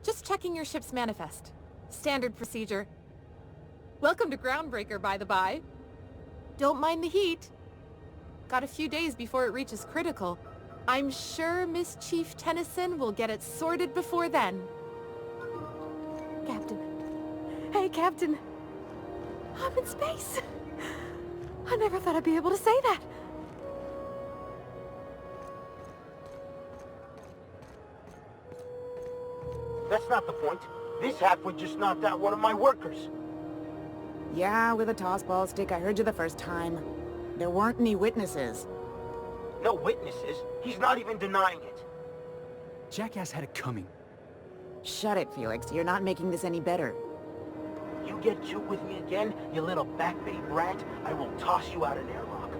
Just checking your ship's manifest. Standard procedure. Welcome to Groundbreaker, by the by. Don't mind the heat. Got a few days before it reaches critical. I'm sure Miss Chief Tennyson will get it sorted before then. Captain. Hey, Captain. I'm in space. I never thought I'd be able to say that. That's not the point. This halfwit just knocked out one of my workers. Yeah, with a tossball stick. I heard you the first time. There weren't any witnesses. No witnesses? He's not even denying it. Jackass had it coming. Shut it, Felix. You're not making this any better. You get cute with me again, you little back-bay brat, I will toss you out an airlock.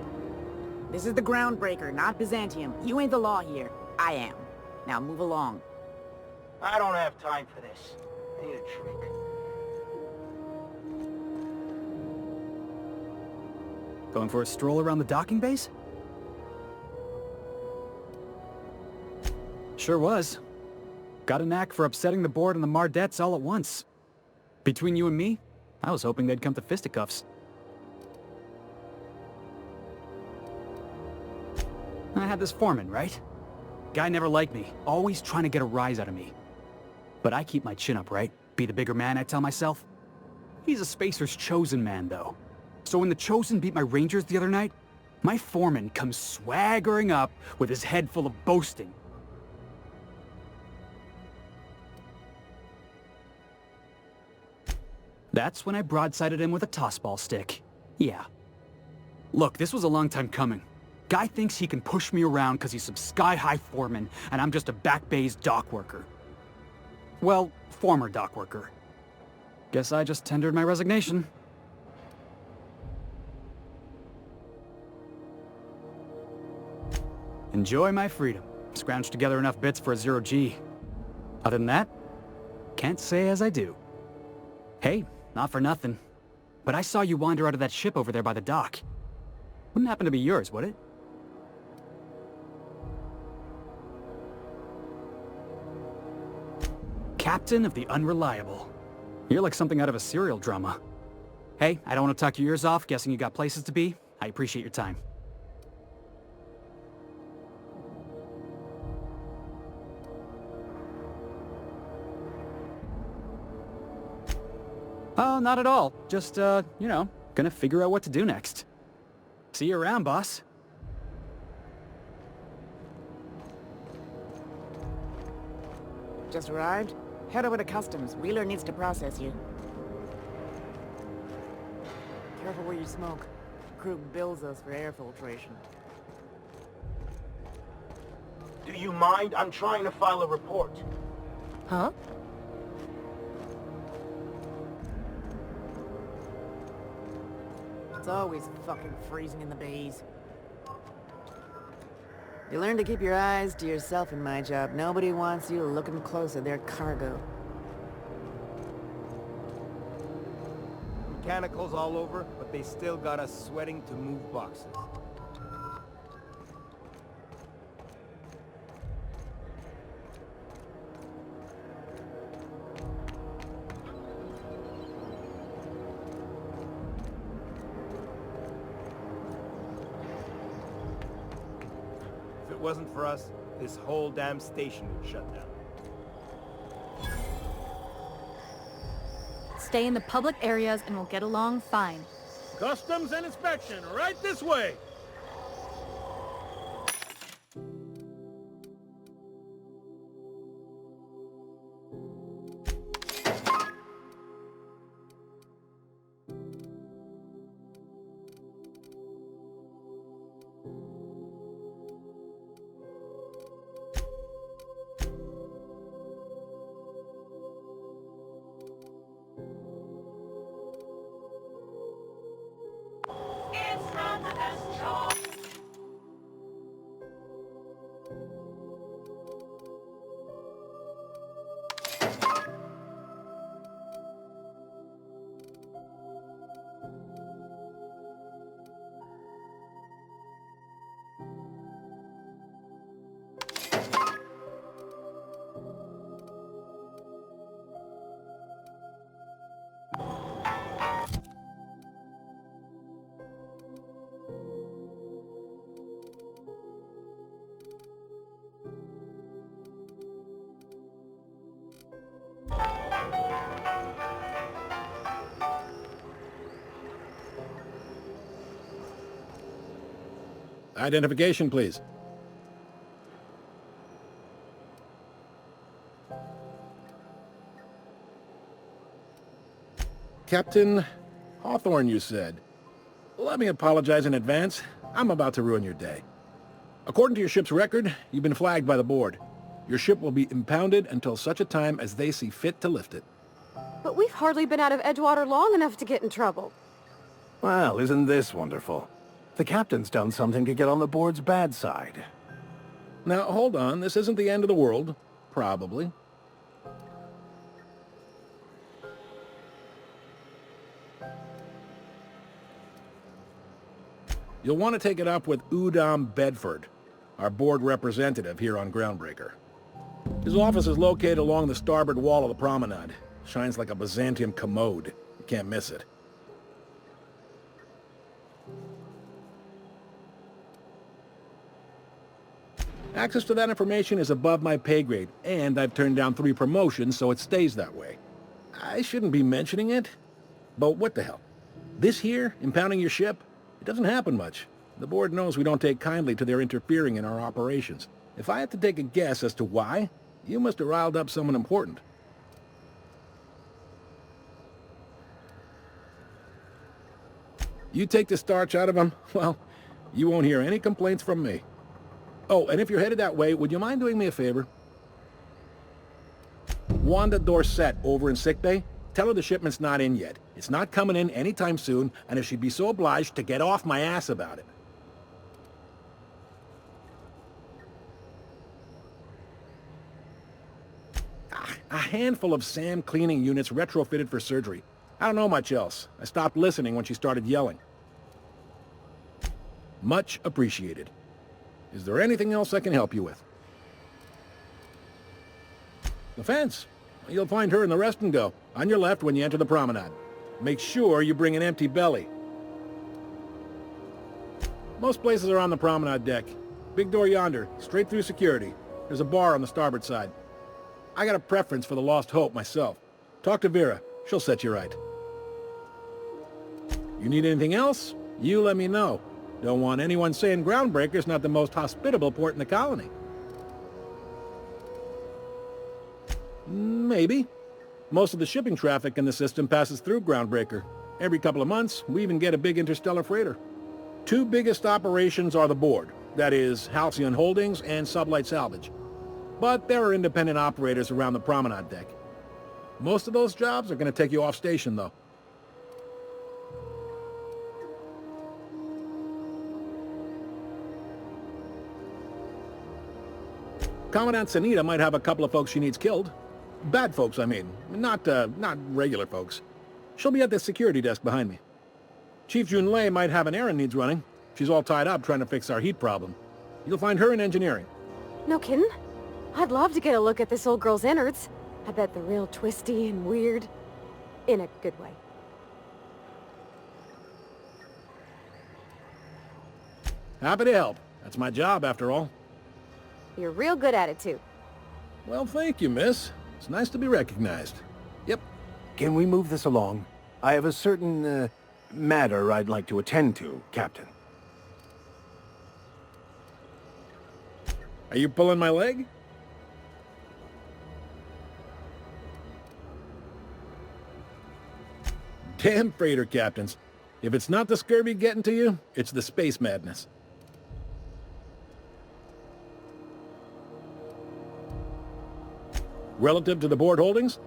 This is the Groundbreaker, not Byzantium. You ain't the law here. I am. Now move along. I don't have time for this. I need a trick. Going for a stroll around the docking base? Sure was. Got a knack for upsetting the board and the Mardettes all at once. Between you and me, I was hoping they'd come to fisticuffs. I had this foreman, right? Guy never liked me, always trying to get a rise out of me. But I keep my chin up, right? Be the bigger man, I tell myself. He's a Spacer's chosen man, though. So when the Chosen beat my Rangers the other night, my foreman comes swaggering up with his head full of boasting. That's when I broadsided him with a tossball stick. Yeah. Look, this was a long time coming. Guy thinks he can push me around because he's some sky-high foreman, and I'm just a back bay's dock worker. Well, former dock worker. Guess I just tendered my resignation. Enjoy my freedom. Scrounged together enough bits for a 0G. Other than that, can't say as I do. Hey, not for nothing, but I saw you wander out of that ship over there by the dock. Wouldn't happen to be yours, would it? Captain of the Unreliable. You're like something out of a serial drama. Hey, I don't want to talk your ears off, guessing you got places to be. I appreciate your time. Oh, not at all. Just, you know, gonna figure out what to do next. See you around, boss. Just arrived? Head over to Customs. Wheeler needs to process you. Careful where you smoke. Crew bills us for air filtration. Do you mind? I'm trying to file a report. Huh? It's always fucking freezing in the bays. You learn to keep your eyes to yourself in my job. Nobody wants you looking close at their cargo. Mechanicals all over, but they still got us sweating to move boxes. If it wasn't for us, this whole damn station would shut down. Stay in the public areas and we'll get along fine. Customs and inspection, right this way! It's from the Identification, please. Captain Hawthorne, you said. Let me apologize in advance. I'm about to ruin your day. According to your ship's record, you've been flagged by the board. Your ship will be impounded until such a time as they see fit to lift it. But we've hardly been out of Edgewater long enough to get in trouble. Well, isn't this wonderful? The captain's done something to get on the board's bad side. Now, hold on. This isn't the end of the world. Probably. You'll want to take it up with Udom Bedford, our board representative here on Groundbreaker. His office is located along the starboard wall of the promenade. Shines like a Byzantium commode. You can't miss it. Access to that information is above my pay grade, and I've turned down 3 promotions, so it stays that way. I shouldn't be mentioning it, but what the hell? This here, impounding your ship, it doesn't happen much. The board knows we don't take kindly to their interfering in our operations. If I had to take a guess as to why, you must have riled up someone important. You take the starch out of them, well, you won't hear any complaints from me. Oh, and if you're headed that way, would you mind doing me a favor? Wanda Dorset over in sickbay, tell her the shipment's not in yet. It's not coming in anytime soon, and if she'd be so obliged to get off my ass about it. A handful of SAM cleaning units retrofitted for surgery. I don't know much else. I stopped listening when she started yelling. Much appreciated. Is there anything else I can help you with? The fence. You'll find her in the rest and go, on your left when you enter the promenade. Make sure you bring an empty belly. Most places are on the promenade deck. Big door yonder, straight through security. There's a bar on the starboard side. I got a preference for the Lost Hope myself. Talk to Vera. She'll set you right. You need anything else? You let me know. Don't want anyone saying Groundbreaker's not the most hospitable port in the colony. Maybe. Most of the shipping traffic in the system passes through Groundbreaker. Every couple of months, we even get a big interstellar freighter. 2 biggest operations are the board. That is, Halcyon Holdings and Sublight Salvage. But there are independent operators around the promenade deck. Most of those jobs are going to take you off station, though. Commandant Sanita might have a couple of folks she needs killed. Bad folks, I mean. Not regular folks. She'll be at the security desk behind me. Chief Junlei might have an errand needs running. She's all tied up trying to fix our heat problem. You'll find her in engineering. No kidding? I'd love to get a look at this old girl's innards. I bet they're real twisty and weird. In a good way. Happy to help. That's my job, after all. You're real good at it, too. Well, thank you, miss. It's nice to be recognized. Yep. Can we move this along? I have a certain, matter I'd like to attend to, Captain. Are you pulling my leg? Damn freighter captains. If it's not the scurvy getting to you, it's the space madness. Relative to the board holdings?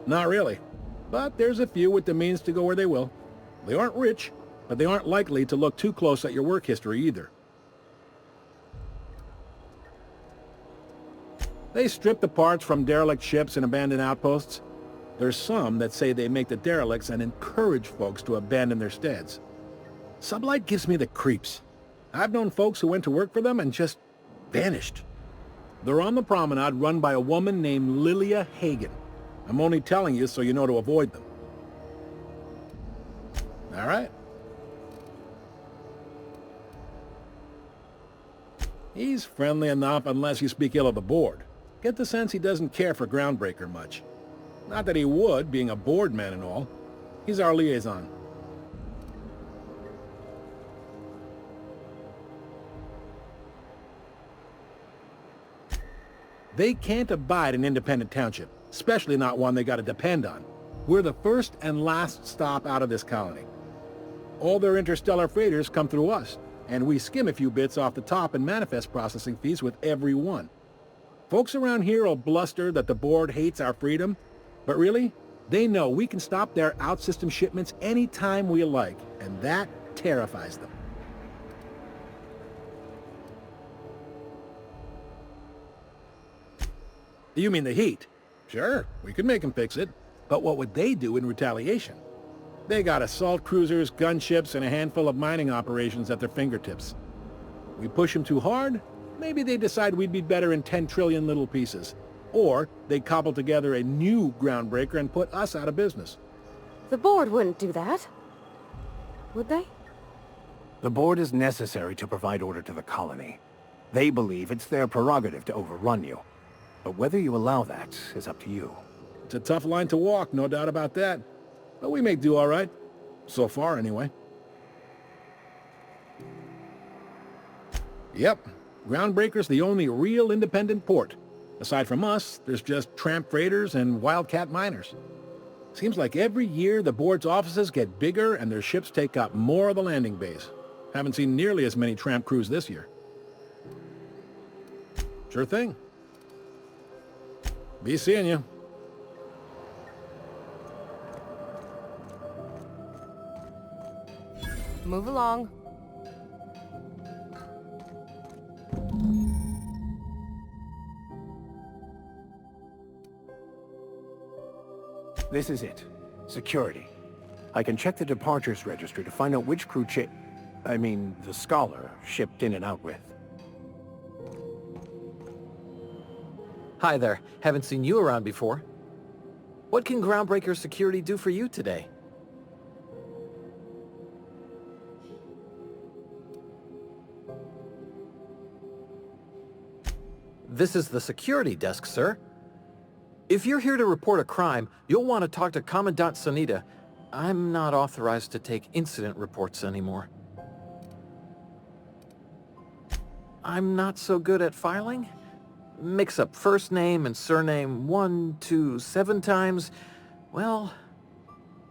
Not really. But there's a few with the means to go where they will. They aren't rich, but they aren't likely to look too close at your work history either. They strip the parts from derelict ships and abandoned outposts. There's some that say they make the derelicts and encourage folks to abandon their steads. Sublight gives me the creeps. I've known folks who went to work for them and just vanished. They're on the promenade run by a woman named Lilia Hagen. I'm only telling you so you know to avoid them. All right. He's friendly enough unless you speak ill of the board. Get the sense he doesn't care for Groundbreaker much. Not that he would, being a board man and all. He's our liaison. They can't abide an independent township, especially not one they gotta depend on. We're the first and last stop out of this colony. All their interstellar freighters come through us, and we skim a few bits off the top in manifest processing fees with every one. Folks around here will bluster that the board hates our freedom, but really, they know we can stop their out-system shipments anytime we like, and that terrifies them. You mean the heat? Sure, we could make them fix it. But what would they do in retaliation? They got assault cruisers, gunships, and a handful of mining operations at their fingertips. We push them too hard, maybe they decide we'd be better in 10 trillion little pieces. Or they cobble together a new groundbreaker and put us out of business. The board wouldn't do that. Would they? The board is necessary to provide order to the colony. They believe it's their prerogative to overrun you. But whether you allow that is up to you. It's a tough line to walk, no doubt about that. But we make do all right. So far, anyway. Yep. Groundbreaker's the only real independent port. Aside from us, there's just tramp freighters and wildcat miners. Seems like every year the board's offices get bigger and their ships take up more of the landing bays. Haven't seen nearly as many tramp crews this year. Sure thing. Be seeing you. Move along. This is it. Security. I can check the departures registry to find out which crew the Scholar shipped in and out with. Hi there. Haven't seen you around before. What can Groundbreaker Security do for you today? This is the security desk, sir. If you're here to report a crime, you'll want to talk to Commandant Sunita. I'm not authorized to take incident reports anymore. I'm not so good at filing. Mix up first name and surname 1, 2, 7 times. Well,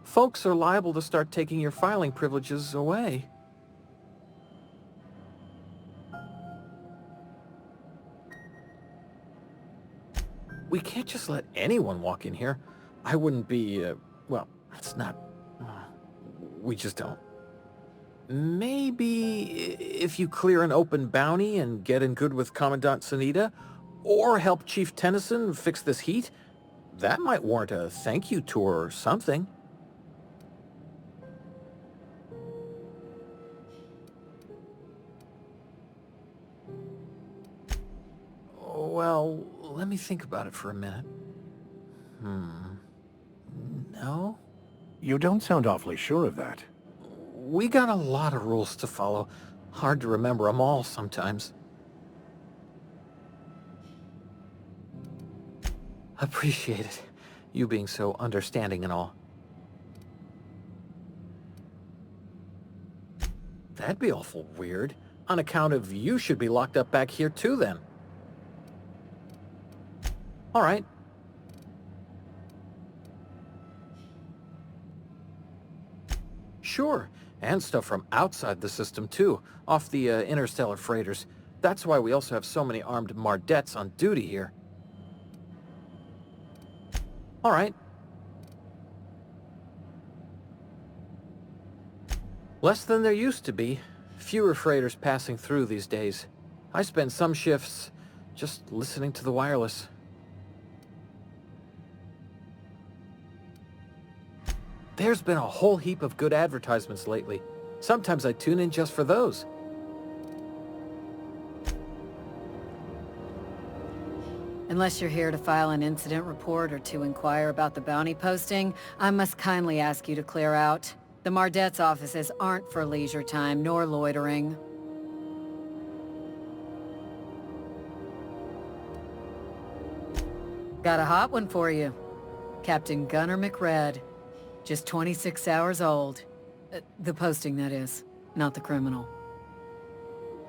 folks are liable to start taking your filing privileges away. We can't just let anyone walk in here. I wouldn't be, well, it's not... we just don't. Maybe if you clear an open bounty and get in good with Commandant Sunita, or help Chief Tennyson fix this heat, that might warrant a thank you tour or something. Well, let me think about it for a minute. No? You don't sound awfully sure of that. We got a lot of rules to follow. Hard to remember them all sometimes. Appreciate it. You being so understanding and all. That'd be awful weird. On account of you should be locked up back here too then. All right. Sure, and stuff from outside the system too, off the interstellar freighters. That's why we also have so many armed Mardettes on duty here. All right. Less than there used to be. Fewer freighters passing through these days. I spend some shifts just listening to the wireless. There's been a whole heap of good advertisements lately. Sometimes I tune in just for those. Unless you're here to file an incident report or to inquire about the bounty posting, I must kindly ask you to clear out. The Mardet's offices aren't for leisure time nor loitering. Got a hot one for you. Captain Gunnar McRed. Just 26 hours old. The posting, that is, not the criminal.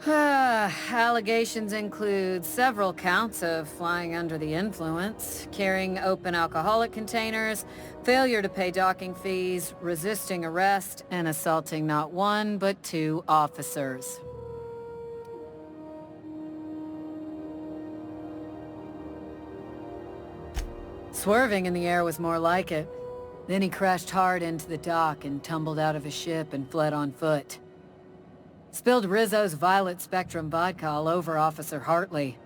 Allegations include several counts of flying under the influence, carrying open alcoholic containers, failure to pay docking fees, resisting arrest, and assaulting not one but 2 officers. Swerving in the air was more like it. Then he crashed hard into the dock and tumbled out of his ship and fled on foot. Spilled Rizzo's Violet Spectrum vodka all over Officer Hartley.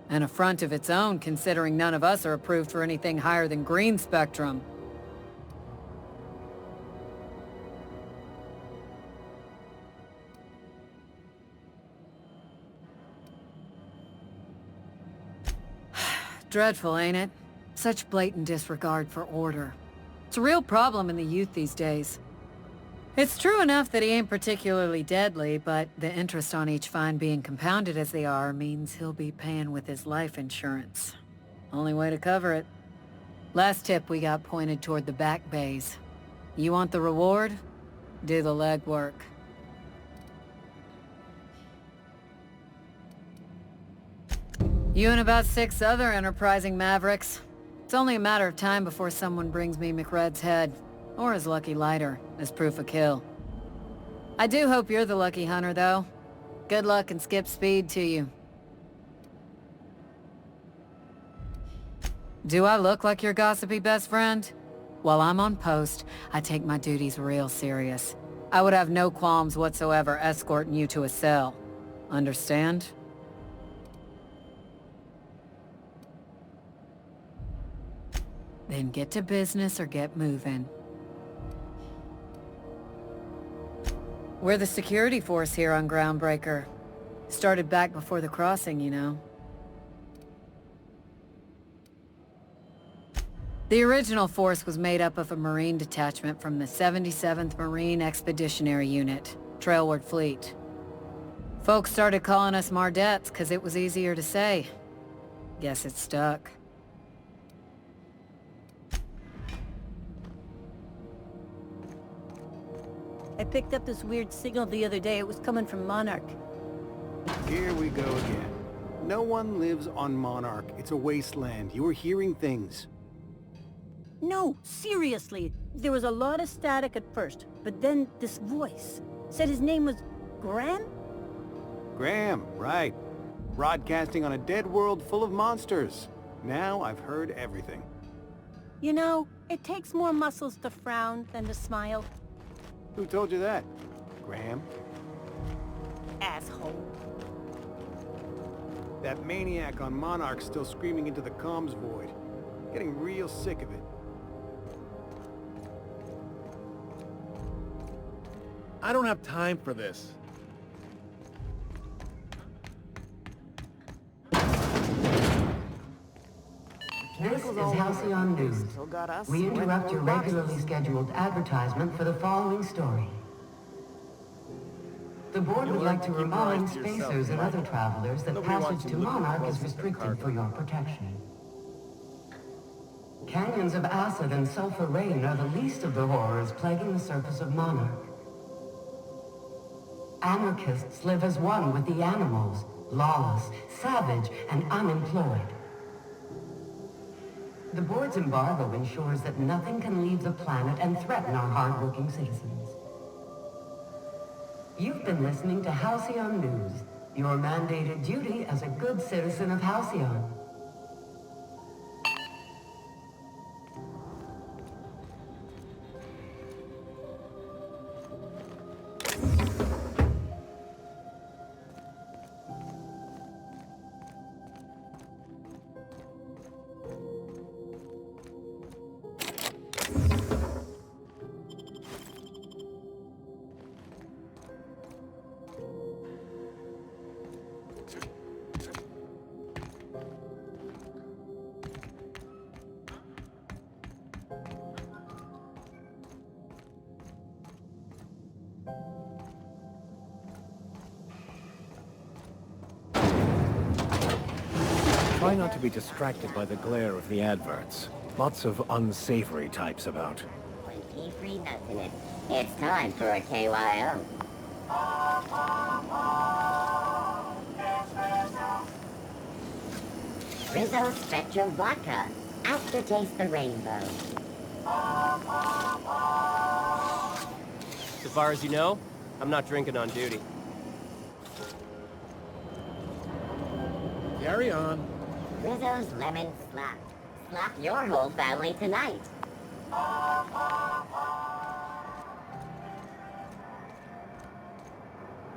An affront of its own, considering none of us are approved for anything higher than green spectrum. Dreadful, ain't it? Such blatant disregard for order. It's a real problem in the youth these days. It's true enough that he ain't particularly deadly, but the interest on each fine being compounded as they are means he'll be paying with his life insurance. Only way to cover it. Last tip we got pointed toward the back bays. You want the reward? Do the legwork. You and about 6 other enterprising mavericks. It's only a matter of time before someone brings me McRed's head. Or his lucky lighter, as proof of kill. I do hope you're the lucky hunter, though. Good luck and skip speed to you. Do I look like your gossipy best friend? While I'm on post, I take my duties real serious. I would have no qualms whatsoever escorting you to a cell. Understand? Then get to business or get moving. We're the security force here on Groundbreaker. Started back before the crossing, you know. The original force was made up of a Marine detachment from the 77th Marine Expeditionary Unit, Trailward Fleet. Folks started calling us Mardettes because it was easier to say. Guess it stuck. I picked up this weird signal the other day. It was coming from Monarch. Here we go again. No one lives on Monarch. It's a wasteland. You were hearing things. No, seriously. There was a lot of static at first, but then this voice said his name was Graham? Graham, right. Broadcasting on a dead world full of monsters. Now I've heard everything. You know, it takes more muscles to frown than to smile. Who told you that? Graham? Asshole. That maniac on Monarch's still screaming into the comms void. Getting real sick of it. I don't have time for this. This is Halcyon News. We interrupt your regularly scheduled advertisement for the following story. The board would like to remind spacers and other travelers that passage to Monarch is restricted for your protection. Canyons of acid and sulfur rain are the least of the horrors plaguing the surface of Monarch. Anarchists live as one with the animals, lawless, savage, and unemployed. The board's embargo ensures that nothing can leave the planet and threaten our hard-working citizens. You've been listening to Halcyon News, your mandated duty as a good citizen of Halcyon. Try not to be distracted by the glare of the adverts. Lots of unsavory types about. Free nuts in it. It's time for a KYO. Rizzo Spectrum Vodka. Aftertaste the rainbow. So far as you know, I'm not drinking on duty. Carry on. Rizzo's Lemon Slap. Slap your whole family tonight.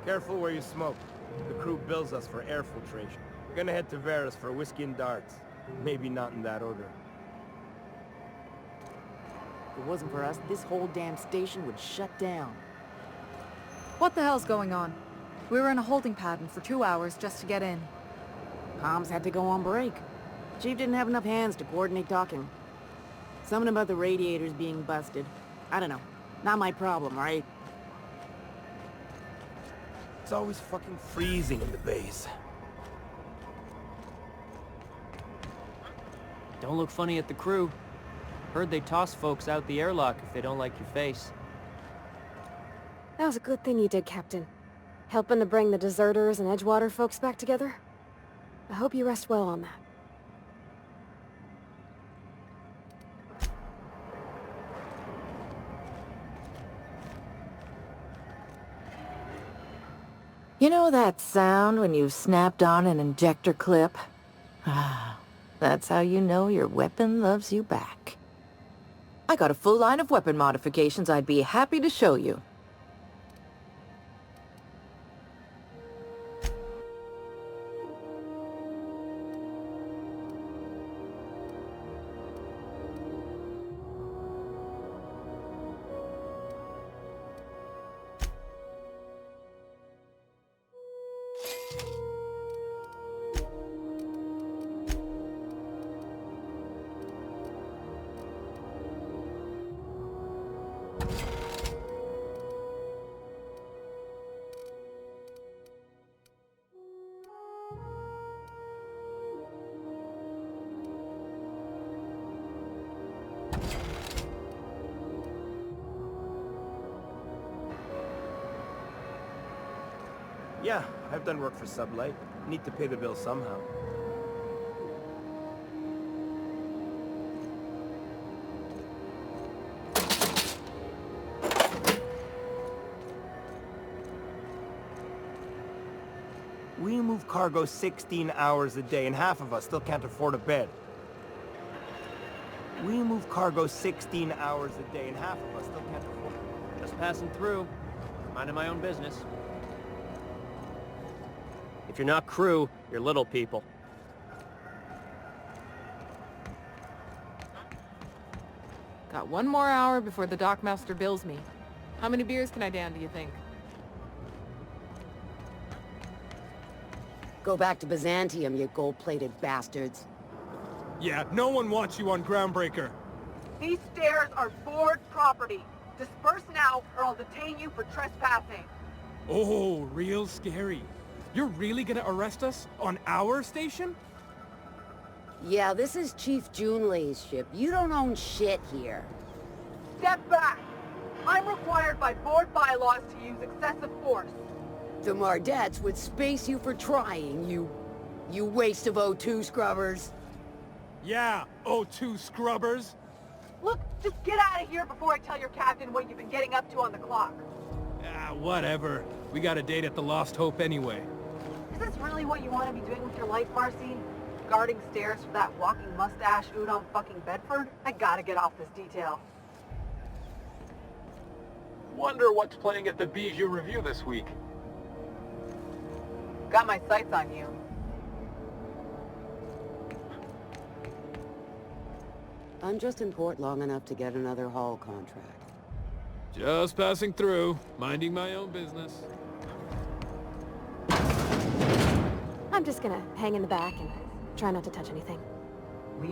Careful where you smoke. The crew bills us for air filtration. We're gonna head to Vera's for whiskey and darts. Maybe not in that order. If it wasn't for us, this whole damn station would shut down. What the hell's going on? We were in a holding pattern for 2 hours just to get in. Comms had to go on break. Chief didn't have enough hands to coordinate docking. Something about the radiators being busted. I don't know. Not my problem, right? It's always fucking freezing in the base. Don't look funny at the crew. Heard they toss folks out the airlock if they don't like your face. That was a good thing you did, Captain. Helping to bring the deserters and Edgewater folks back together. I hope you rest well on that. You know that sound when you've snapped on an injector clip? Ah, that's how you know your weapon loves you back. I got a full line of weapon modifications I'd be happy to show you. Yeah, I've done work for Sublight. Need to pay the bill somehow. We move cargo 16 hours a day, and half of us still can't afford a bed. We move cargo 16 hours a day, and half of us still can't afford a bed. Just passing through. Minding my own business. If you're not crew, you're little people. Got 1 more hour before the dockmaster bills me. How many beers can I down, do you think? Go back to Byzantium, you gold-plated bastards. Yeah, no one wants you on Groundbreaker. These stairs are board property. Disperse now, or I'll detain you for trespassing. Oh, real scary. You're really gonna arrest us on our station? Yeah, this is Chief Junlei's ship. You don't own shit here. Step back. I'm required by board bylaws to use excessive force. The Mardettes would space you for trying, you waste of O2 scrubbers. Yeah, O2 scrubbers. Look, just get out of here before I tell your captain what you've been getting up to on the clock. Ah, whatever. We got a date at the Lost Hope anyway. Is this really what you want to be doing with your life, Marcy? Guarding stairs for that walking mustache Udon fucking Bedford? I gotta get off this detail. Wonder what's playing at the Bijou Review this week. Got my sights on you. I'm just in port long enough to get another haul contract. Just passing through, minding my own business. I'm just gonna hang in the back and try not to touch anything.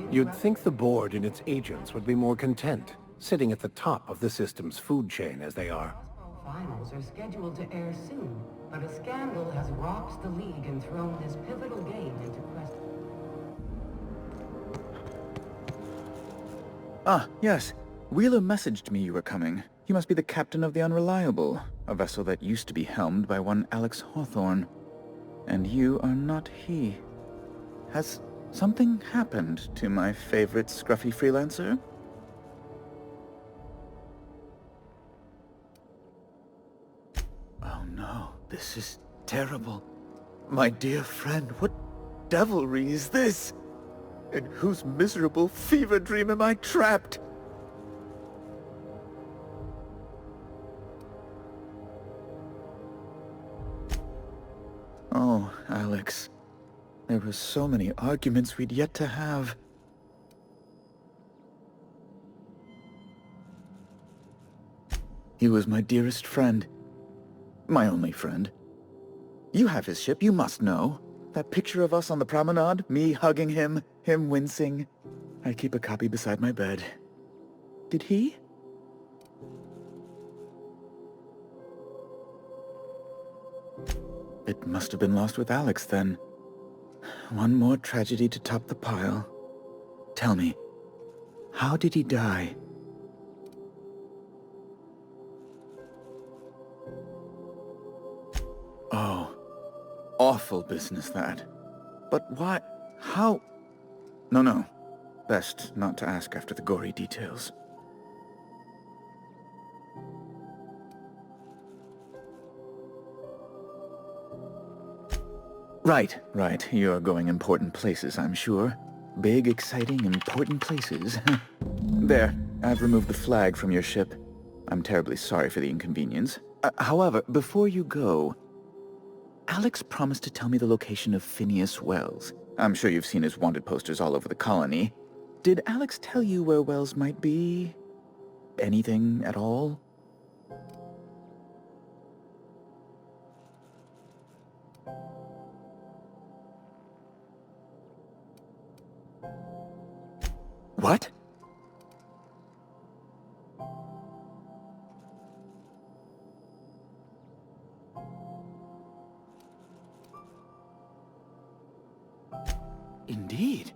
You'd think the board and its agents would be more content, sitting at the top of the system's food chain as they are. Finals are scheduled to air soon, but a scandal has rocked the league and thrown this pivotal game into question. Ah, yes. Wheeler messaged me you were coming. You must be the captain of the Unreliable. a vessel that used to be helmed by one Alex Hawthorne. And you are not he. Has something happened to my favorite scruffy freelancer? Oh no, this is terrible. My dear friend, what devilry is this? In whose miserable fever dream am I trapped? Oh, Alex. There were so many arguments we'd yet to have. He was my dearest friend. My only friend. You have his ship, you must know. That picture of us on the promenade, me hugging him, him wincing. I keep a copy beside my bed. Did he? It must have been lost with Alex, then. One more tragedy to top the pile. Tell me, how did he die? Oh, awful business, that. But why? How? No. Best not to ask after the gory details. Right. You're going important places, I'm sure. Big, exciting, important places. There, I've removed the flag from your ship. I'm terribly sorry for the inconvenience. However, before you go, Alex promised to tell me the location of Phineas Wells. I'm sure you've seen his wanted posters all over the colony. Did Alex tell you where Wells might be? Anything at all? What? Indeed.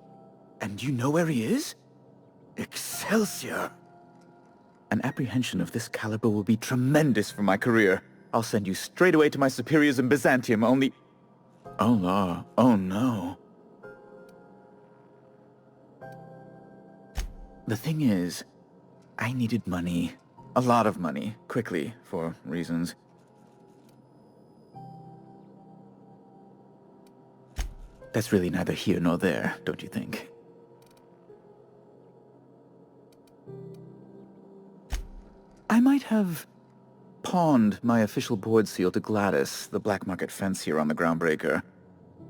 And you know where he is? Excelsior! An apprehension of this caliber will be tremendous for my career. I'll send you straight away to my superiors in Byzantium, only... Allah, oh no. The thing is, I needed money. A lot of money, quickly, for reasons. That's really neither here nor there, don't you think? I might have pawned my official board seal to Gladys, the black market fence here on the Groundbreaker.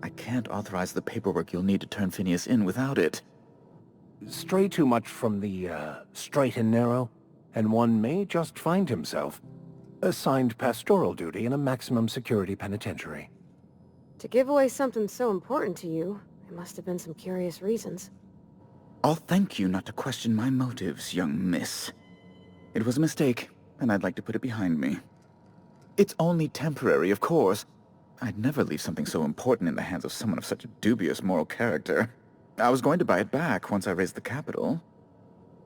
I can't authorize the paperwork you'll need to turn Phineas in without it. Stray too much from the, straight and narrow, and one may just find himself assigned pastoral duty in a maximum security penitentiary. To give away something so important to you, there must have been some curious reasons. I'll thank you not to question my motives, young miss. It was a mistake, and I'd like to put it behind me. It's only temporary, of course. I'd never leave something so important in the hands of someone of such a dubious moral character. I was going to buy it back once I raised the capital.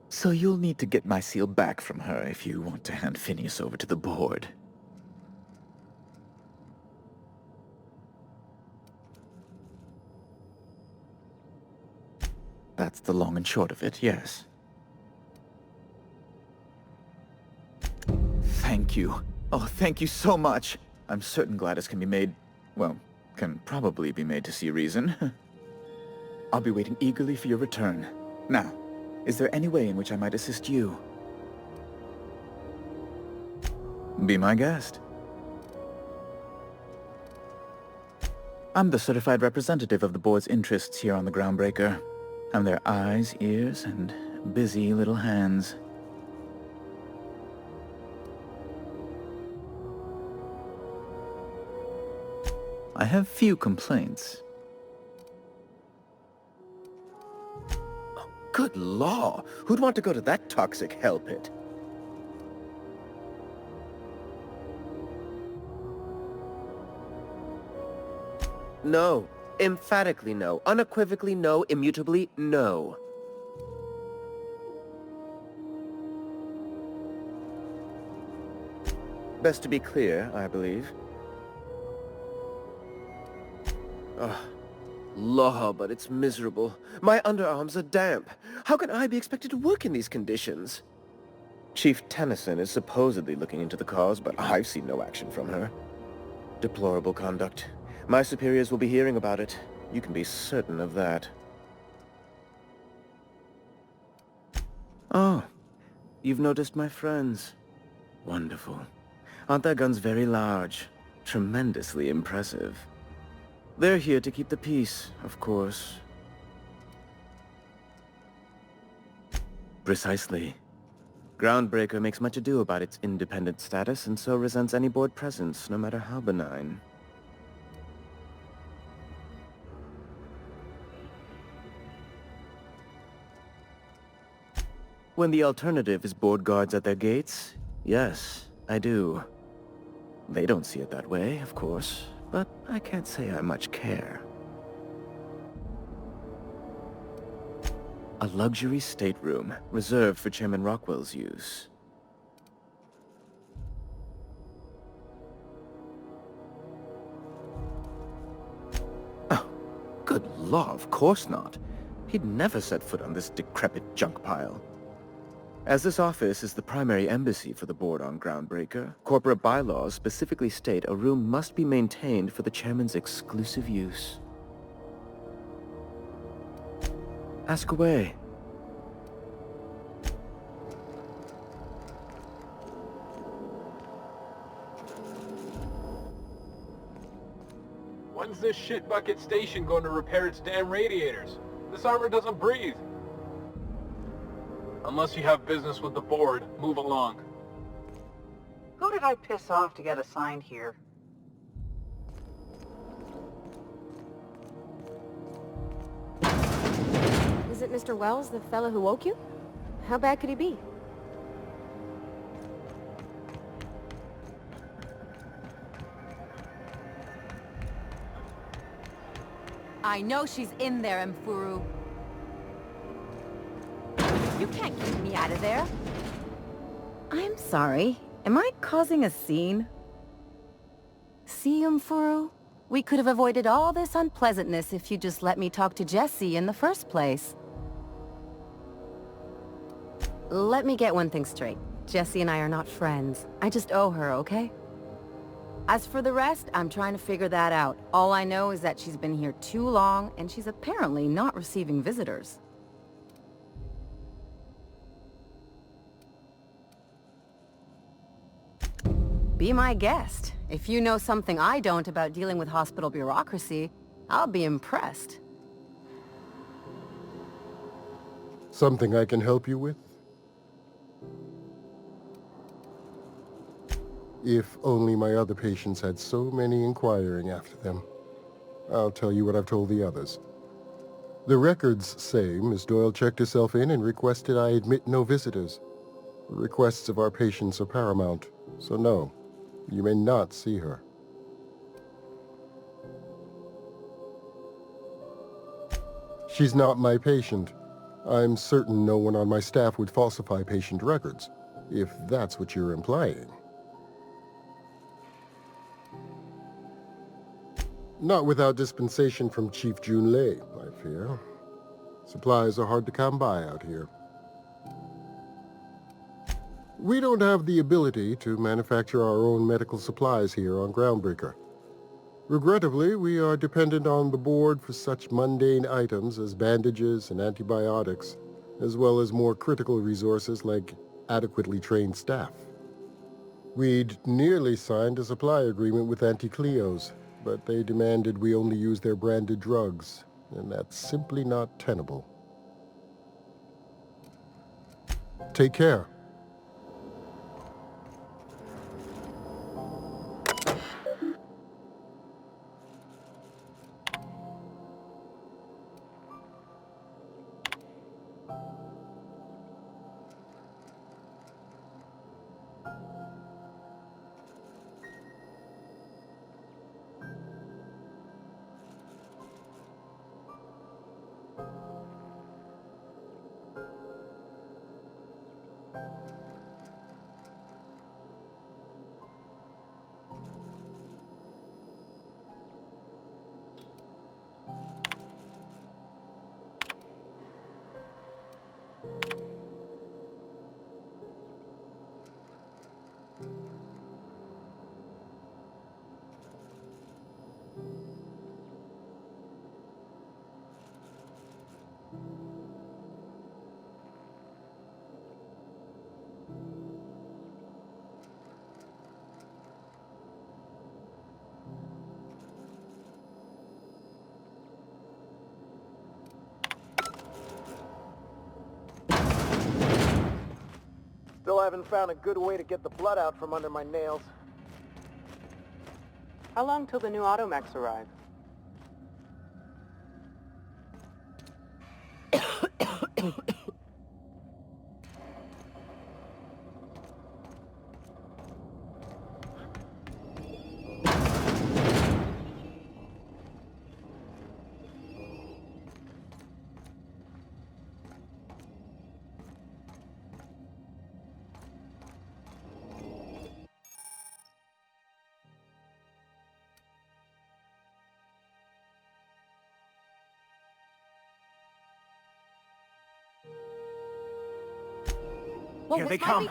So you'll need to get my seal back from her if you want to hand Phineas over to the board. That's the long and short of it, yes. Thank you. Oh, thank you so much. I'm certain Gladys can be made, well, can probably be made to see reason. I'll be waiting eagerly for your return. Now, is there any way in which I might assist you? Be my guest. I'm the certified representative of the board's interests here on the Groundbreaker. I'm their eyes, ears, and busy little hands. I have few complaints. Oh, good law! Who'd want to go to that toxic hell pit? No. Emphatically no. Unequivocally no. Immutably no. Best to be clear, I believe. Ugh. Law, but it's miserable. My underarms are damp. How can I be expected to work in these conditions? Chief Tennyson is supposedly looking into the cause, but I've seen no action from her. Deplorable conduct. My superiors will be hearing about it. You can be certain of that. Oh, you've noticed my friends. Wonderful. Aren't their guns very large? Tremendously impressive. They're here to keep the peace, of course. Precisely. Groundbreaker makes much ado about its independent status and so resents any board presence, no matter how benign. When the alternative is board guards at their gates, yes, I do. They don't see it that way, of course, but I can't say I much care. A luxury stateroom, reserved for Chairman Rockwell's use. Oh, good law, of course not. He'd never set foot on this decrepit junk pile. As this office is the primary embassy for the board on Groundbreaker, corporate bylaws specifically state a room must be maintained for the chairman's exclusive use. Ask away. When's this shitbucket station going to repair its damn radiators? This armor doesn't breathe. Unless you have business with the board, move along. Who did I piss off to get assigned here? Is it Mr. Wells, the fellow who woke you? How bad could he be? I know she's in there, Mfuru. You can't keep me out of there. I'm sorry. Am I causing a scene? See, Mfuru? We could have avoided all this unpleasantness if you just let me talk to Jesse in the first place. Let me get one thing straight. Jesse and I are not friends. I just owe her, okay? As for the rest, I'm trying to figure that out. All I know is that she's been here too long, and she's apparently not receiving visitors. Be my guest. If you know something I don't about dealing with hospital bureaucracy, I'll be impressed. Something I can help you with? If only my other patients had so many inquiring after them. I'll tell you what I've told the others. The records say Miss Doyle checked herself in and requested I admit no visitors. The requests of our patients are paramount, so no, you may not see her. She's not my patient. I'm certain no one on my staff would falsify patient records, if that's what you're implying. Not without dispensation from Chief Junlei, I fear. Supplies are hard to come by out here. We don't have the ability to manufacture our own medical supplies here on Groundbreaker. Regrettably, we are dependent on the board for such mundane items as bandages and antibiotics, as well as more critical resources like adequately trained staff. We'd nearly signed a supply agreement with Anti-Cleos, but they demanded we only use their branded drugs, and that's simply not tenable. Take care. Still haven't found a good way to get the blood out from under my nails. How long till the new automechs arrive? Here they come.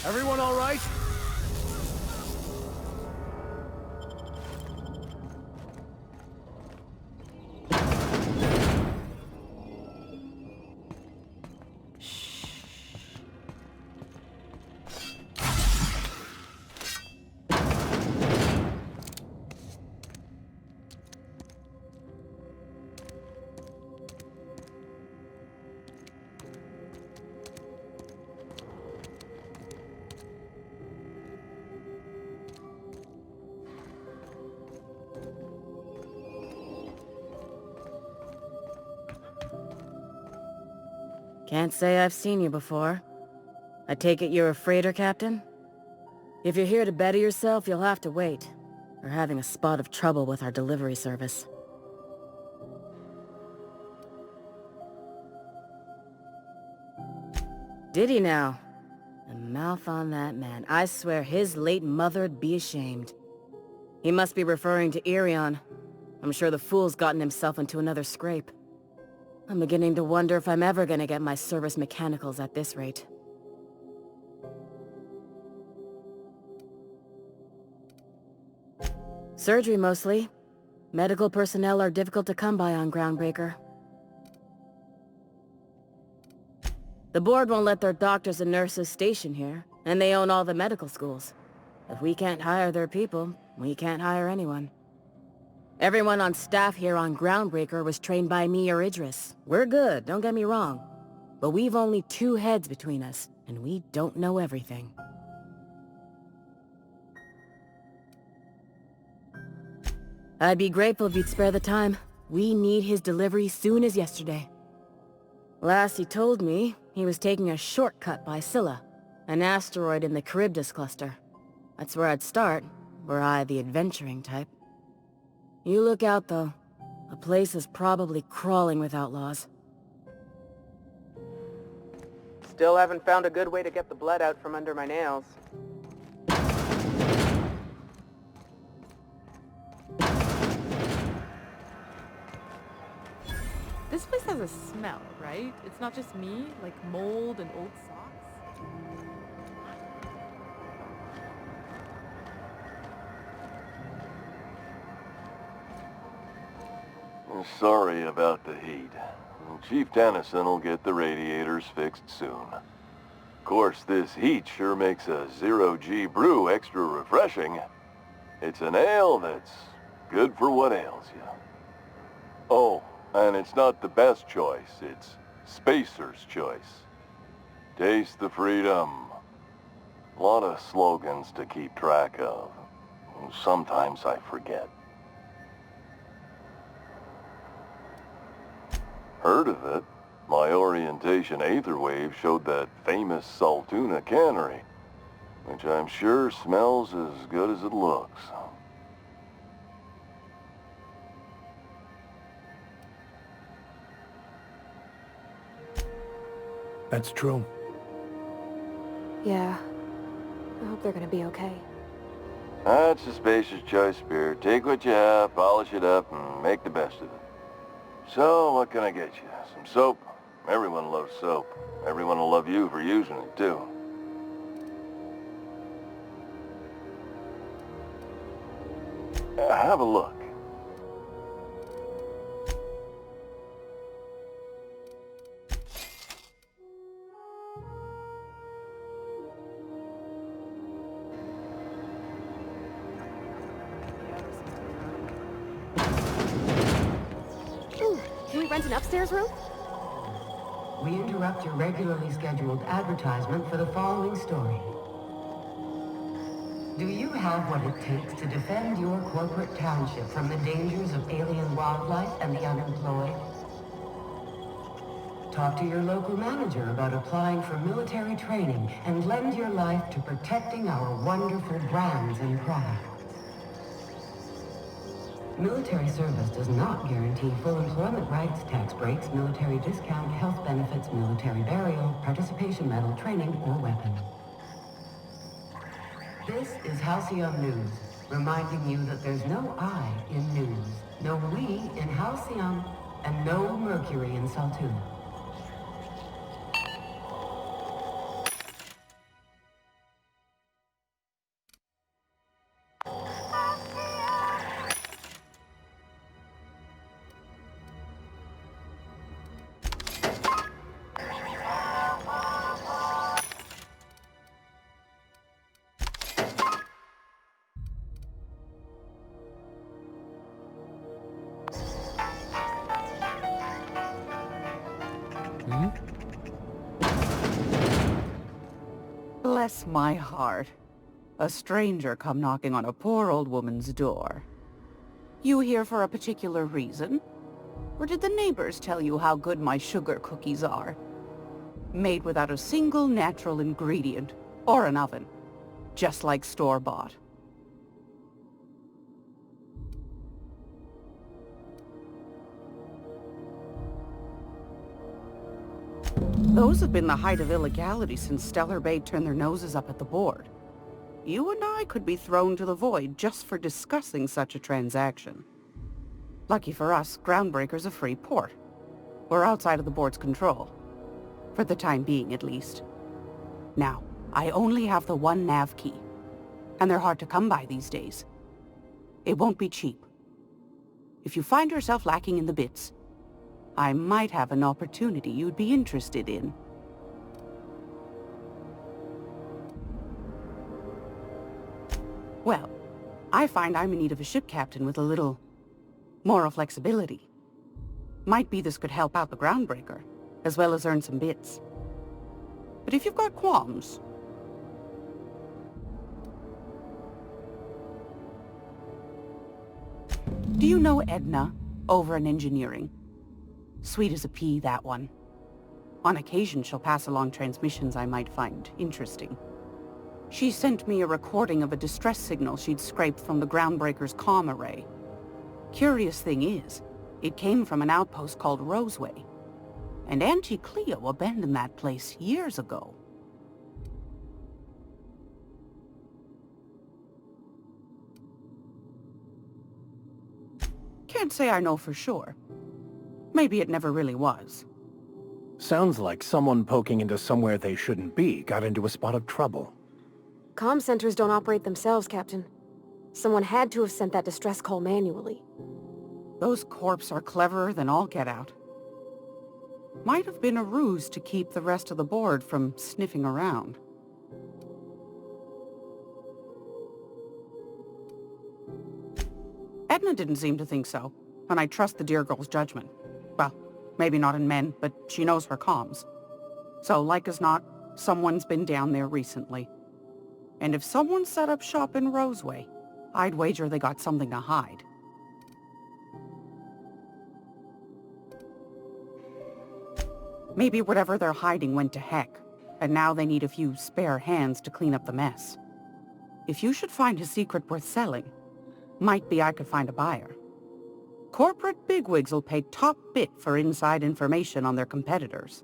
Everyone all right? Can't say I've seen you before. I take it you're a freighter, Captain? If you're here to better yourself, you'll have to wait. We're having a spot of trouble with our delivery service. Did he now? The mouth on that man. I swear his late mother'd be ashamed. He must be referring to Irion. I'm sure the fool's gotten himself into another scrape. I'm beginning to wonder if I'm ever gonna get my service mechanicals at this rate. Surgery mostly. Medical personnel are difficult to come by on Groundbreaker. The board won't let their doctors and nurses station here, and they own all the medical schools. If we can't hire their people, we can't hire anyone. Everyone on staff here on Groundbreaker was trained by me or Idris. We're good, don't get me wrong. But we've only 2 heads between us, and we don't know everything. I'd be grateful if you'd spare the time. We need his delivery soon as yesterday. Last he told me, he was taking a shortcut by Scylla, an asteroid in the Charybdis cluster. That's where I'd start, were I the adventuring type. You look out, though. The place is probably crawling with outlaws. Still haven't found a good way to get the blood out from under my nails. This place has a smell, right? It's not just me, like mold and old socks. Sorry about the heat. Chief Tennyson will get the radiators fixed soon. Of course, this heat sure makes a 0G brew extra refreshing. It's an ale that's good for what ails you. Oh, and it's not the best choice, it's Spacer's choice. Taste the freedom. A lot of slogans to keep track of. Sometimes I forget. Heard of it? My orientation aetherwave showed that famous Saltuna cannery, which I'm sure smells as good as it looks. That's true. Yeah. I hope they're gonna be okay. That's a spacious choice, Spirit. Take what you have, polish it up, and make the best of it. So, what can I get you? Some soap? Everyone loves soap. Everyone will love you for using it, too. Have a look. Ooh, can we rent an upstairs room? We interrupt your regularly scheduled advertisement for the following story. Do you have what it takes to defend your corporate township from the dangers of alien wildlife and the unemployed? Talk to your local manager about applying for military training and lend your life to protecting our wonderful brands and products. Military service does not guarantee full employment rights, tax breaks, military discount, health benefits, military burial, participation medal, training, or weapon. This is Halcyon News, reminding you that there's no I in news, no we in Halcyon, and no Mercury in Saltuna. Bless my heart. A stranger come knocking on a poor old woman's door. You here for a particular reason? Or did the neighbors tell you how good my sugar cookies are? Made without a single natural ingredient, or an oven. Just like store-bought. Those have been the height of illegality since Stellar Bay turned their noses up at the board. You and I could be thrown to the void just for discussing such a transaction. Lucky for us, Groundbreaker's a free port. We're outside of the board's control. For the time being, at least. Now, I only have the one nav key. And they're hard to come by these days. It won't be cheap. If you find yourself lacking in the bits, I might have an opportunity you'd be interested in. Well, I find I'm in need of a ship captain with a little moral flexibility. Might be this could help out the Groundbreaker, as well as earn some bits. But if you've got qualms... Do you know Edna, over in engineering? Sweet as a pea, that one. On occasion, she'll pass along transmissions I might find interesting. She sent me a recording of a distress signal she'd scraped from the Groundbreaker's comm array. Curious thing is, it came from an outpost called Roseway. And Auntie Cleo abandoned that place years ago. Can't say I know for sure. Maybe it never really was. Sounds like someone poking into somewhere they shouldn't be got into a spot of trouble. Comm centers don't operate themselves, Captain. Someone had to have sent that distress call manually. Those corps are cleverer than all get out. Might have been a ruse to keep the rest of the board from sniffing around. Edna didn't seem to think so, and I trust the dear girl's judgment. Well, maybe not in men, but she knows her comms. So, like as not, someone's been down there recently. And if someone set up shop in Roseway, I'd wager they got something to hide. Maybe whatever they're hiding went to heck, and now they need a few spare hands to clean up the mess. If you should find a secret worth selling, might be I could find a buyer. Corporate bigwigs will pay top bit for inside information on their competitors.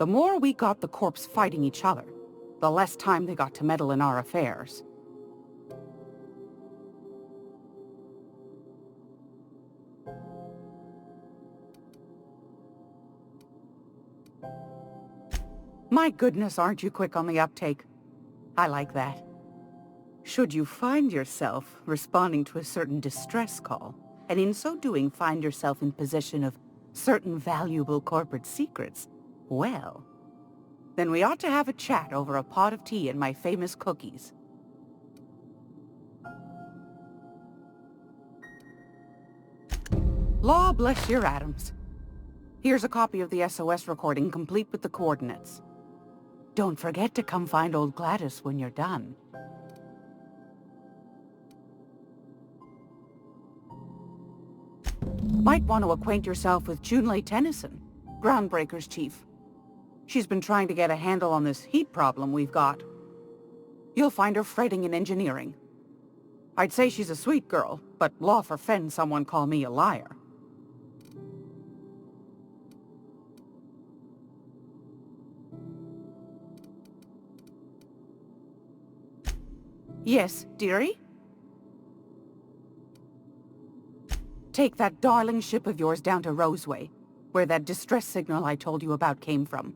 The more we got the corps fighting each other, the less time they got to meddle in our affairs. My goodness, aren't you quick on the uptake? I like that. Should you find yourself responding to a certain distress call, and in so doing find yourself in possession of certain valuable corporate secrets, well, then we ought to have a chat over a pot of tea and my famous cookies. Law bless your atoms. Here's a copy of the SOS recording complete with the coordinates. Don't forget to come find old Gladys when you're done. Might want to acquaint yourself with Junlei Tennyson, Groundbreaker's chief. She's been trying to get a handle on this heat problem we've got. You'll find her fretting in engineering. I'd say she's a sweet girl, but law forfend someone call me a liar. Yes, dearie? Take that darling ship of yours down to Roseway, where that distress signal I told you about came from,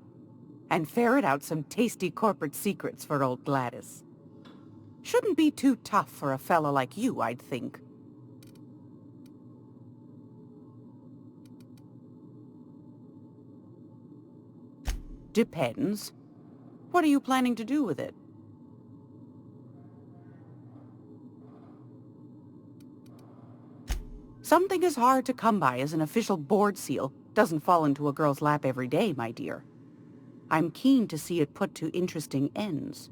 and ferret out some tasty corporate secrets for old Gladys. Shouldn't be too tough for a fellow like you, I'd think. Depends. What are you planning to do with it? Something as hard to come by as an official board seal doesn't fall into a girl's lap every day, my dear. I'm keen to see it put to interesting ends.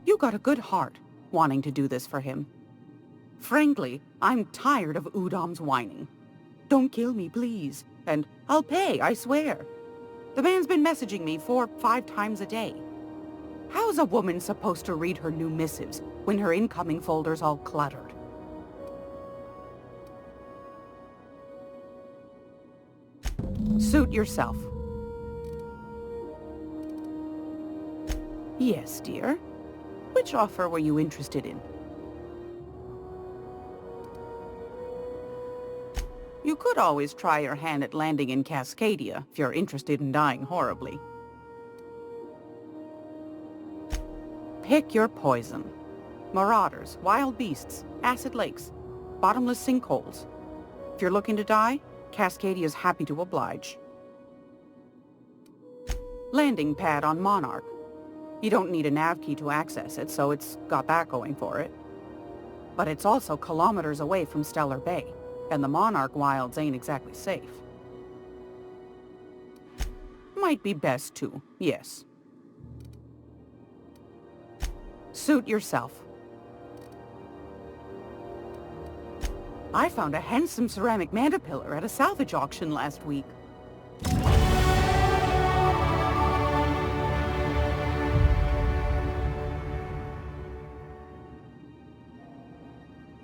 You got a good heart, wanting to do this for him. Frankly, I'm tired of Udom's whining. Don't kill me, please, and I'll pay, I swear. The man's been messaging me 4 or 5 times a day. How's a woman supposed to read her new missives when her incoming folder's all cluttered? Suit yourself. Yes, dear. Which offer were you interested in? You could always try your hand at landing in Cascadia if you're interested in dying horribly. Pick your poison. Marauders, wild beasts, acid lakes, bottomless sinkholes. If you're looking to die, Cascadia's happy to oblige. Landing pad on Monarch. You don't need a nav key to access it, so it's got that going for it. But it's also kilometers away from Stellar Bay, and the Monarch wilds ain't exactly safe. Might be best to, yes. Suit yourself. I found a handsome ceramic mandapillar at a salvage auction last week.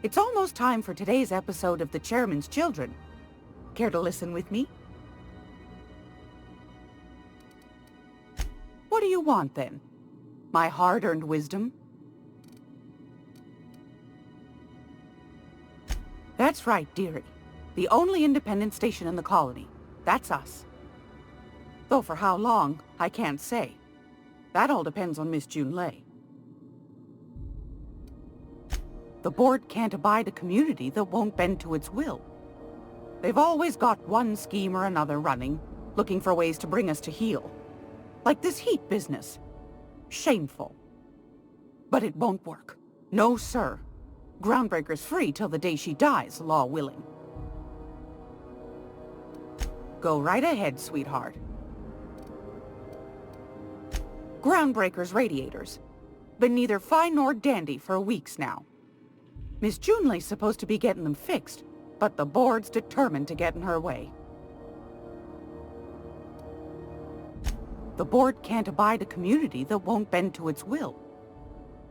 It's almost time for today's episode of The Chairman's Children. Care to listen with me? What do you want, then? My hard-earned wisdom? That's right, dearie. The only independent station in the colony. That's us. Though for how long, I can't say. That all depends on Miss Junlei. The board can't abide a community that won't bend to its will. They've always got one scheme or another running, looking for ways to bring us to heel. Like this heat business. Shameful. But it won't work. No, sir. Groundbreaker's free till the day she dies, law willing. Go right ahead, sweetheart. Groundbreaker's radiators. Been neither fine nor dandy for weeks now. Miss Junlei's supposed to be getting them fixed, but the board's determined to get in her way. The board can't abide a community that won't bend to its will.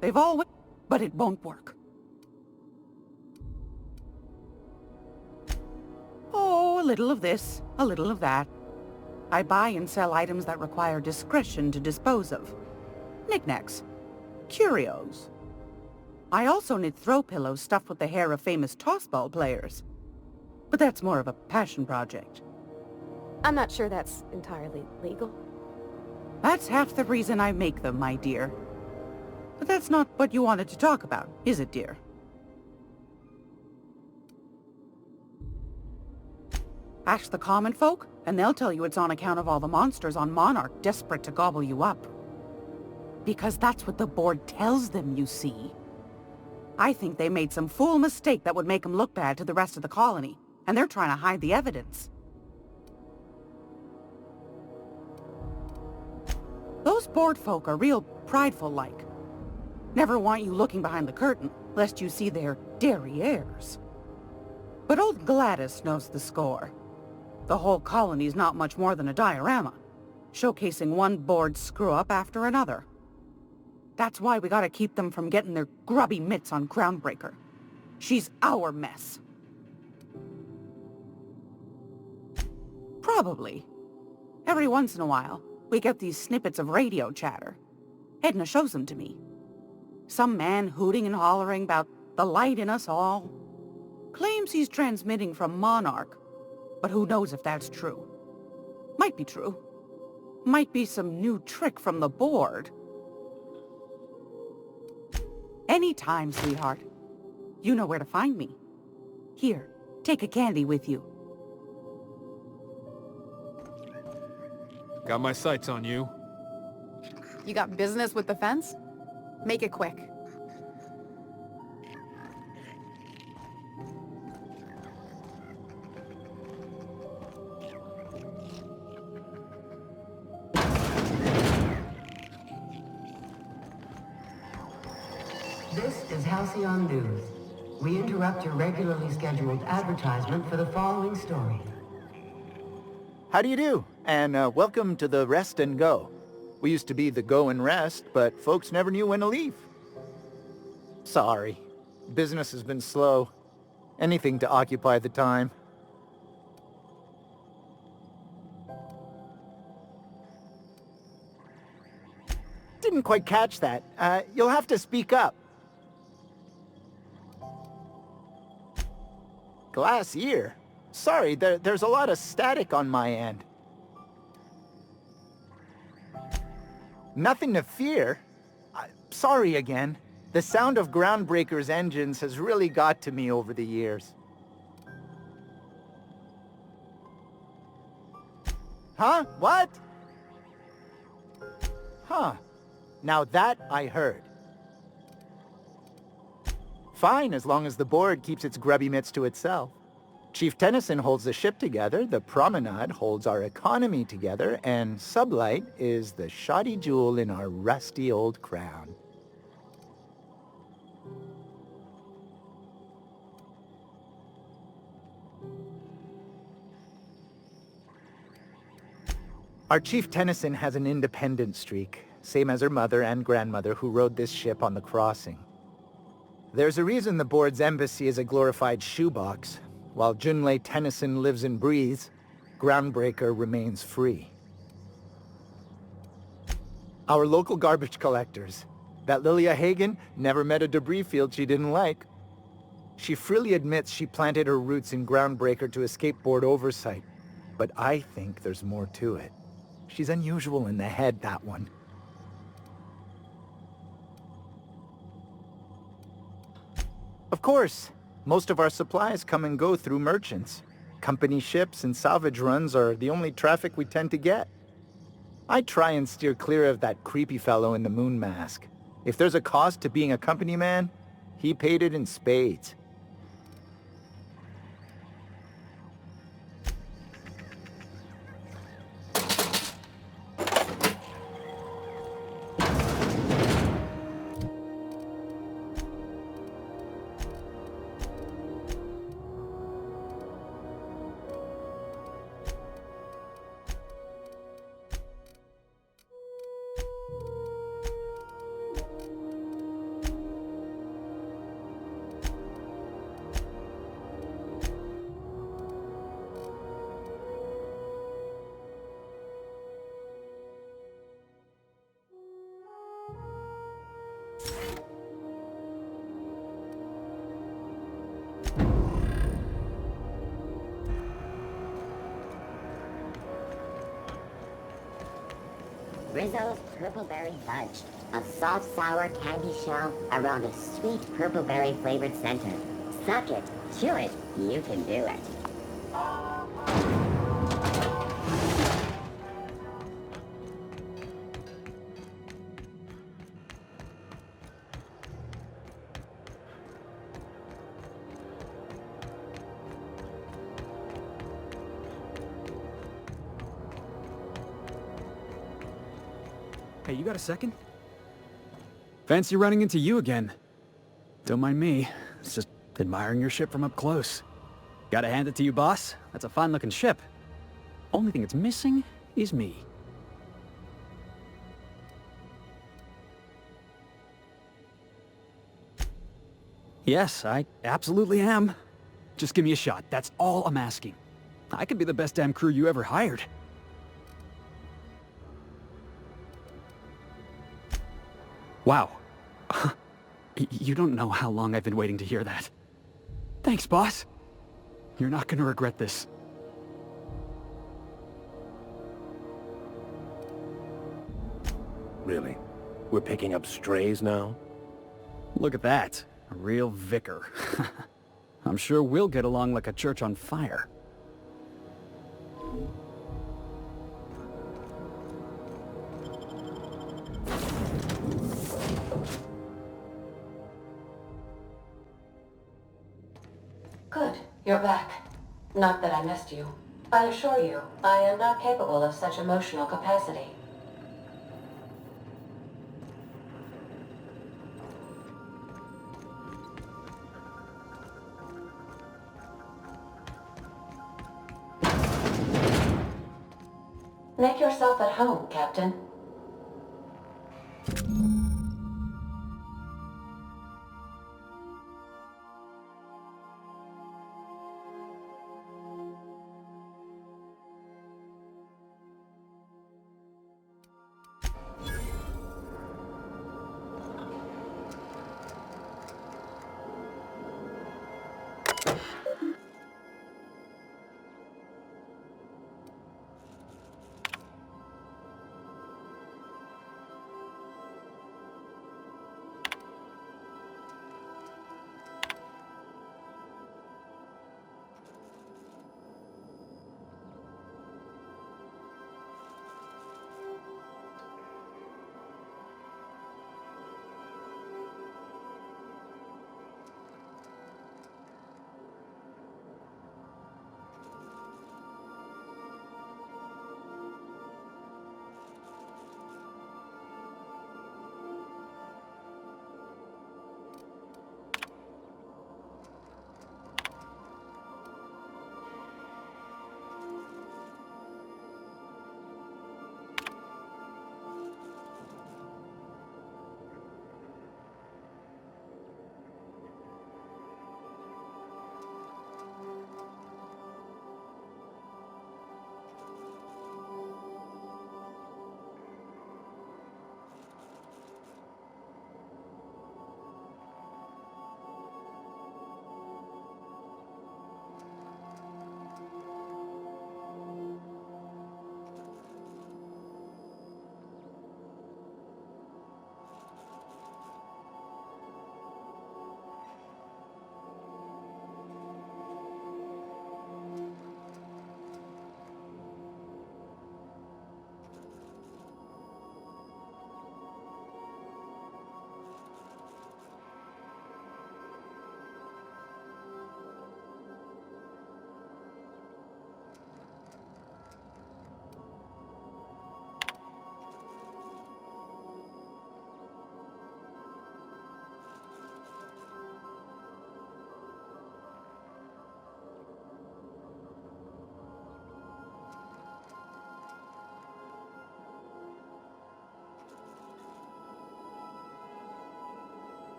They've always... but it won't work. Oh, So a little of this, a little of that. I buy and sell items that require discretion to dispose of. Knickknacks. Curios. I also knit throw pillows stuffed with the hair of famous tossball players. But that's more of a passion project. I'm not sure that's entirely legal. That's half the reason I make them, my dear. But that's not what you wanted to talk about, is it, dear? Ask the common folk, and they'll tell you it's on account of all the monsters on Monarch desperate to gobble you up. Because that's what the board tells them, you see. I think they made some fool mistake that would make them look bad to the rest of the colony, and they're trying to hide the evidence. Those board folk are real prideful-like. Never want you looking behind the curtain, lest you see their derrieres. But old Gladys knows the score. The whole colony's not much more than a diorama, showcasing one board screw-up after another. That's why we gotta keep them from getting their grubby mitts on Groundbreaker. She's our mess. Probably. Every once in a while, we get these snippets of radio chatter. Edna shows them to me. Some man hooting and hollering about the light in us all. Claims he's transmitting from Monarch, but who knows if that's true. Might be true. Might be some new trick from the board. Anytime, sweetheart. You know where to find me. Here, take a candy with you. Got my sights on you. You got business with the fence? Make it quick. This is Halcyon News. We interrupt your regularly scheduled advertisement for the following story. How do you do? And welcome to the Rest and Go. We used to be the Go and Rest, but folks never knew when to leave. Sorry. Business has been slow. Anything to occupy the time. Didn't quite catch that. You'll have to speak up. Glass ear? Sorry, there's a lot of static on my end. Nothing to fear. Sorry again. The sound of Groundbreaker's engines has really got to me over the years. Huh? What? Huh. Now that I heard. Fine, as long as the board keeps its grubby mitts to itself. Chief Tennyson holds the ship together, the Promenade holds our economy together, and Sublight is the shoddy jewel in our rusty old crown. Our Chief Tennyson has an independent streak, same as her mother and grandmother who rode this ship on the crossing. There's a reason the board's embassy is a glorified shoebox. While Junlei Tennyson lives and breathes, Groundbreaker remains free. Our local garbage collectors. That Lilia Hagen never met a debris field she didn't like. She freely admits she planted her roots in Groundbreaker to escape board oversight. But I think there's more to it. She's unusual in the head, that one. Of course. Most of our supplies come and go through merchants. Company ships and salvage runs are the only traffic we tend to get. I try and steer clear of that creepy fellow in the moon mask. If there's a cost to being a company man, he paid it in spades. Rizzo's Purple Berry Fudge. A soft, sour candy shell around a sweet purple berry flavored center. Suck it, chew it, you can do it. Hey, you got a second? Fancy running into you again. Don't mind me. It's just admiring your ship from up close. Gotta hand it to you, boss. That's a fine-looking ship. Only thing it's missing is me. Yes, I absolutely am. Just give me a shot. That's all I'm asking. I could be the best damn crew you ever hired. Wow. You don't know how long I've been waiting to hear that. Thanks, boss. You're not gonna regret this. Really? We're picking up strays now? Look at that. A real vicar. I'm sure we'll get along like a church on fire. Good. You're back. Not that I missed you. I assure you, I am not capable of such emotional capacity. Make yourself at home, Captain.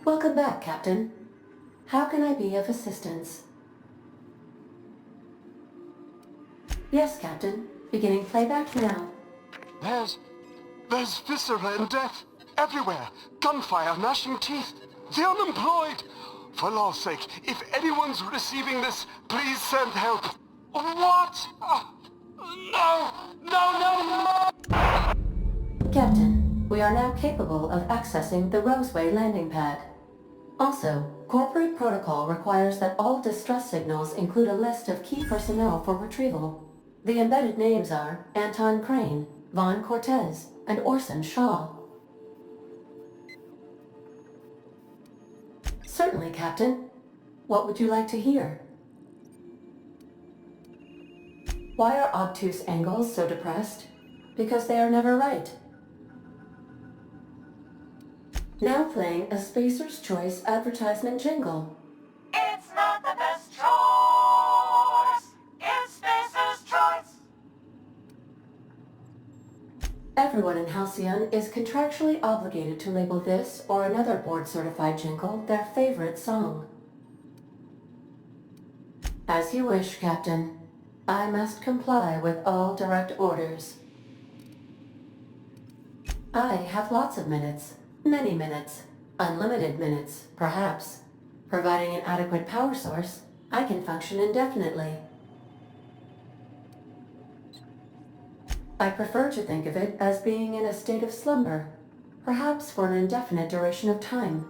Welcome back, Captain. How can I be of assistance? Yes, Captain. Beginning playback now. There's viscera and death everywhere. Gunfire, gnashing teeth. The unemployed. For law's sake, if anyone's receiving this, please send help. What? No! No, no, no! Captain, we are now capable of accessing the Roseway landing pad. Also, corporate protocol requires that all distress signals include a list of key personnel for retrieval. The embedded names are Anton Crane, Vaughn Cortez, and Orson Shaw. Certainly, Captain. What would you like to hear? Why are obtuse angles so depressed? Because they are never right. Now playing a Spacer's Choice advertisement jingle. It's not the best choice. It's Spacer's Choice. Everyone in Halcyon is contractually obligated to label this or another board-certified jingle their favorite song. As you wish, Captain. I must comply with all direct orders. I have lots of minutes. Many minutes. Unlimited minutes, perhaps. Providing an adequate power source, I can function indefinitely. I prefer to think of it as being in a state of slumber, perhaps for an indefinite duration of time.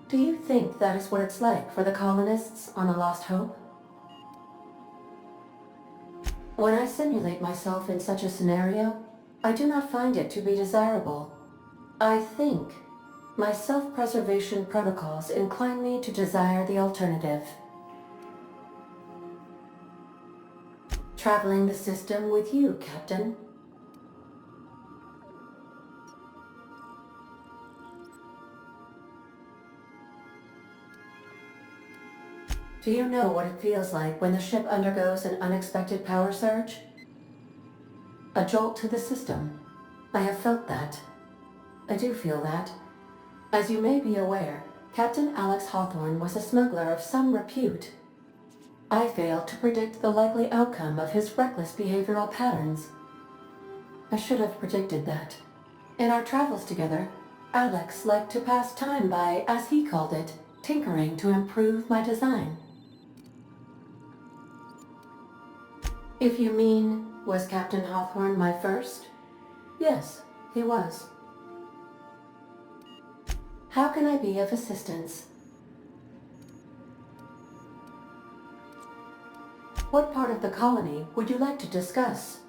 Do you think that is what it's like for the colonists on A Lost Hope? When I simulate myself in such a scenario, I do not find it to be desirable. I think my self-preservation protocols incline me to desire the alternative. Traveling the system with you, Captain. Do you know what it feels like when the ship undergoes an unexpected power surge? A jolt to the system. I have felt that. I do feel that. As you may be aware, Captain Alex Hawthorne was a smuggler of some repute. I failed to predict the likely outcome of his reckless behavioral patterns. I should have predicted that. In our travels together, Alex liked to pass time by, as he called it, tinkering to improve my design. If you mean, was Captain Hawthorne my first? Yes, he was. How can I be of assistance? What part of the colony would you like to discuss?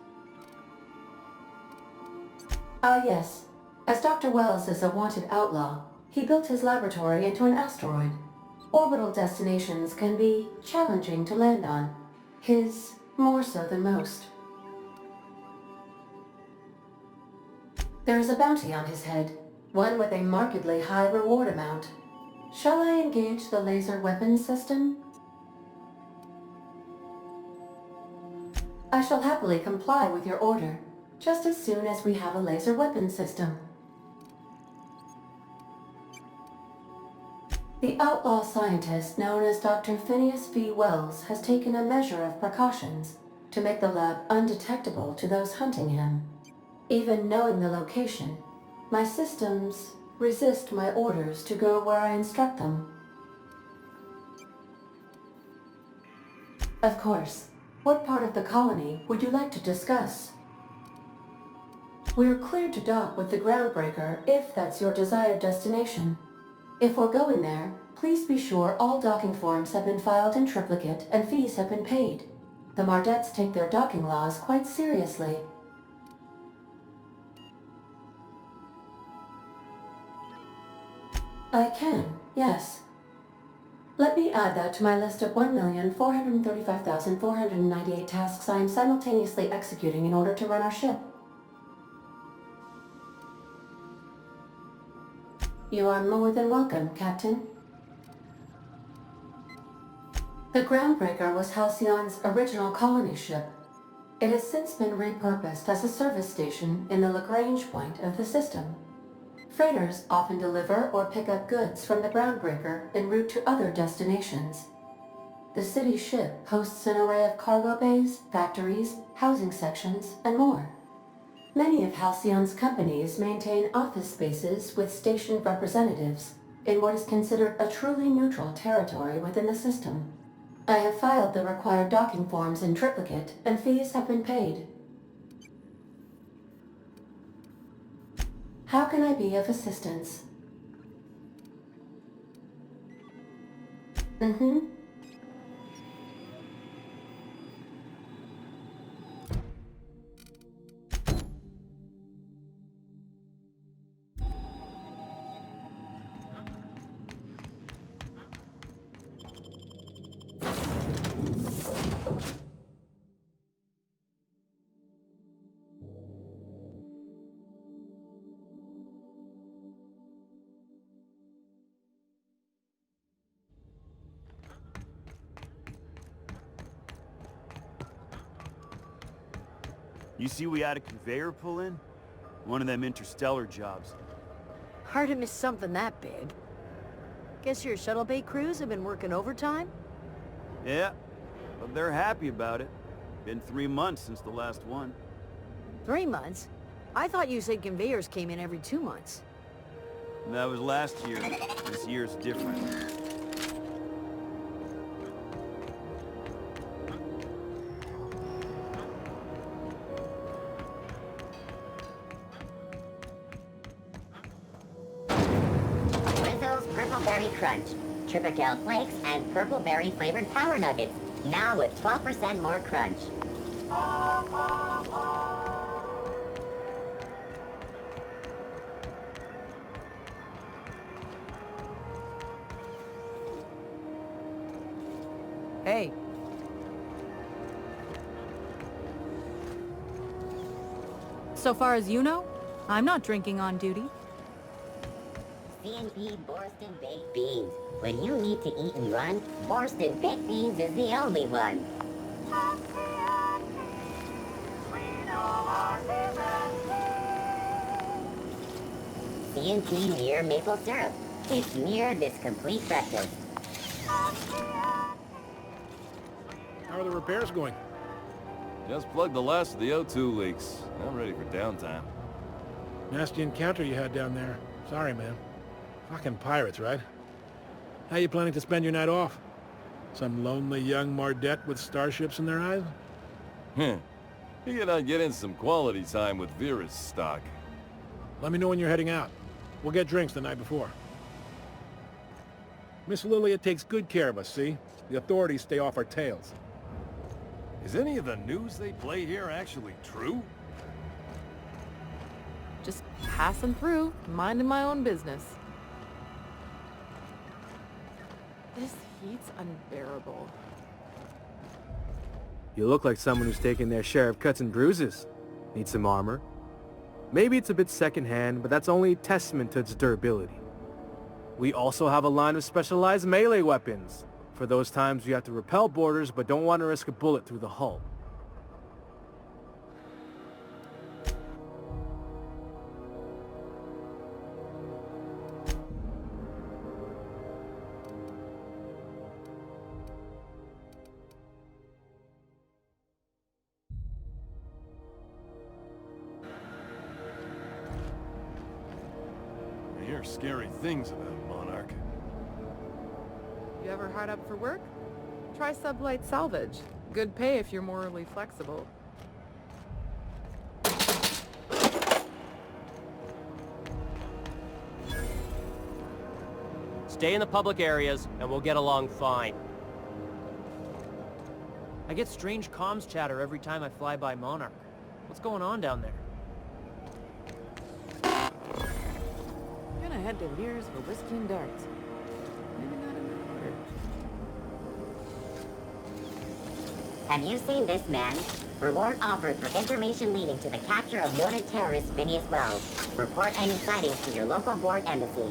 Ah, yes. As Dr. Wells is a wanted outlaw, he built his laboratory into an asteroid. Orbital destinations can be challenging to land on. His more so than most. There is a bounty on his head, one with a markedly high reward amount. Shall I engage the laser weapons system? I shall happily comply with your order, just as soon as we have a laser weapons system. The outlaw scientist known as Dr. Phineas V. Wells has taken a measure of precautions to make the lab undetectable to those hunting him. Even knowing the location, my systems resist my orders to go where I instruct them. Of course. What part of the colony would you like to discuss? We're cleared to dock with the Groundbreaker if that's your desired destination. If we're going there, please be sure all docking forms have been filed in triplicate and fees have been paid. The Mardettes take their docking laws quite seriously. I can, yes. Let me add that to my list of 1,435,498 tasks I am simultaneously executing in order to run our ship. You are more than welcome, Captain. The Groundbreaker was Halcyon's original colony ship. It has since been repurposed as a service station in the Lagrange point of the system. Freighters often deliver or pick up goods from the groundbreaker en route to other destinations. The city ship hosts an array of cargo bays, factories, housing sections, and more. Many of Halcyon's companies maintain office spaces with stationed representatives in what is considered a truly neutral territory within the system. I have filed the required docking forms in triplicate, and fees have been paid. How can I be of assistance? You see we had a conveyor pull in? One of them interstellar jobs. Hard to miss something that big. Guess your shuttle bay crews have been working overtime? Yeah, but they're happy about it. Been 3 months since the last one. 3 months? I thought you said conveyors came in every 2 months. That was last year. This year's different. Berry Crunch, Triple Flakes, and Purple Berry flavored Power Nuggets, now with 12% more crunch. Hey. So far as you know, I'm not drinking on duty. CNP Borston Baked Beans. When you need to eat and run, Borston Baked Beans is the only one. CNP Near Maple Syrup. It's near this complete breakfast. How are the repairs going? Just plugged the last of the O2 leaks. I'm ready for downtime. Nasty encounter you had down there. Sorry, man. Fucking pirates, right? How you planning to spend your night off? Some lonely young Mardette with starships in their eyes? You gotta get in some quality time with Vera's stock. Let me know when you're heading out. We'll get drinks the night before. Miss Lilia takes good care of us, see? The authorities stay off our tails. Is any of the news they play here actually true? Just passing through, minding my own business. This heat's unbearable. You look like someone who's taken their share of cuts and bruises. Need some armor? Maybe it's a bit secondhand, but that's only a testament to its durability. We also have a line of specialized melee weapons, for those times you have to repel boarders but don't want to risk a bullet through the hull. I hear scary things about Monarch. You ever hard up for work? Try sublight salvage. Good pay if you're morally flexible. Stay in the public areas, and we'll get along fine. I get strange comms chatter every time I fly by Monarch. What's going on down there? Gonna head to Veers for whiskey and darts. Maybe not in that order. Have you seen this man? Reward offered for information leading to the capture of noted terrorist Phineas Wells. Report any sightings to your local board embassy.